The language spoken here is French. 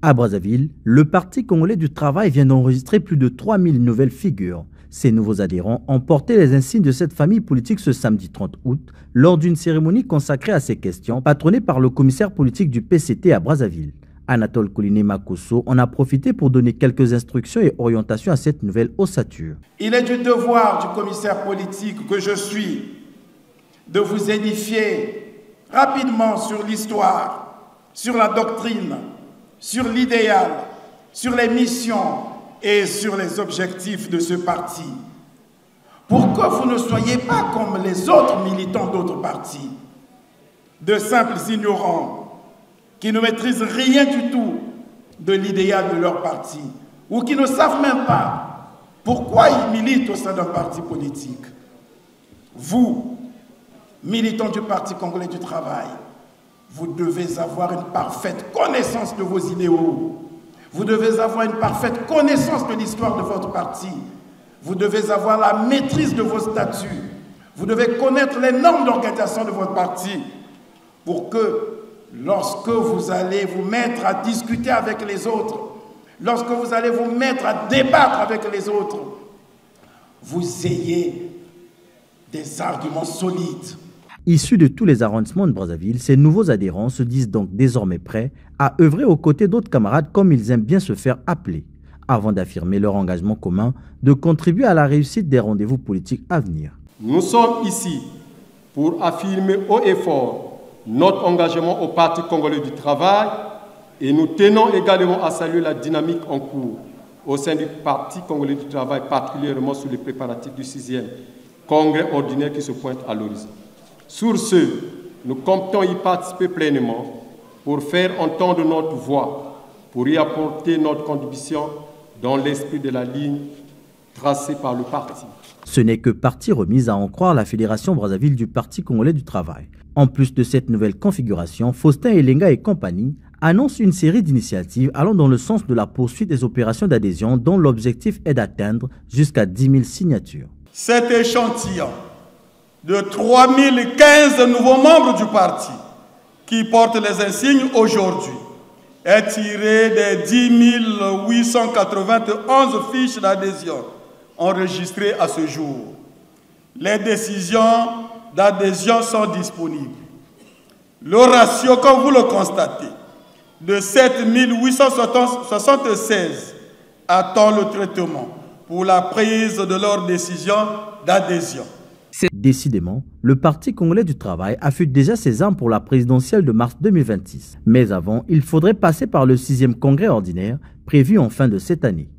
À Brazzaville, le Parti congolais du travail vient d'enregistrer plus de 3000 nouvelles figures. Ces nouveaux adhérents ont porté les insignes de cette famille politique ce samedi 30 août lors d'une cérémonie consacrée à ces questions, patronnée par le commissaire politique du PCT à Brazzaville. Anatole Kouliné Makosso en a profité pour donner quelques instructions et orientations à cette nouvelle ossature. Il est du devoir du commissaire politique que je suis de vous édifier rapidement sur l'histoire, sur la doctrine, sur l'idéal, sur les missions et sur les objectifs de ce parti. Pour que vous ne soyez pas comme les autres militants d'autres partis, de simples ignorants qui ne maîtrisent rien du tout de l'idéal de leur parti ou qui ne savent même pas pourquoi ils militent au sein d'un parti politique. Vous, militants du Parti congolais du travail, vous devez avoir une parfaite connaissance de vos idéaux. Vous devez avoir une parfaite connaissance de l'histoire de votre parti. Vous devez avoir la maîtrise de vos statuts. Vous devez connaître les normes d'organisation de votre parti pour que, lorsque vous allez vous mettre à discuter avec les autres, lorsque vous allez vous mettre à débattre avec les autres, vous ayez des arguments solides. Issus de tous les arrondissements de Brazzaville, ces nouveaux adhérents se disent donc désormais prêts à œuvrer aux côtés d'autres camarades comme ils aiment bien se faire appeler, avant d'affirmer leur engagement commun de contribuer à la réussite des rendez-vous politiques à venir. Nous sommes ici pour affirmer haut et fort notre engagement au Parti congolais du travail et nous tenons également à saluer la dynamique en cours au sein du Parti congolais du travail, particulièrement sur les préparatifs du 6e congrès ordinaire qui se pointe à l'horizon. Sur ce, nous comptons y participer pleinement pour faire entendre notre voix, pour y apporter notre contribution dans l'esprit de la ligne tracée par le parti. Ce n'est que partie remise à en croire la Fédération Brazzaville du Parti congolais du travail. En plus de cette nouvelle configuration, Faustin Elenga et compagnie annoncent une série d'initiatives allant dans le sens de la poursuite des opérations d'adhésion dont l'objectif est d'atteindre jusqu'à 10 000 signatures. Cet échantillon de 3015 nouveaux membres du parti qui portent les insignes aujourd'hui est tiré des 10 891 fiches d'adhésion enregistrées à ce jour. Les décisions d'adhésion sont disponibles. Le ratio, comme vous le constatez, de 7 876 attend le traitement pour la prise de leur décision d'adhésion. Décidément, le Parti congolais du travail affûte déjà ses armes pour la présidentielle de mars 2026. Mais avant, il faudrait passer par le 6e congrès ordinaire prévu en fin de cette année.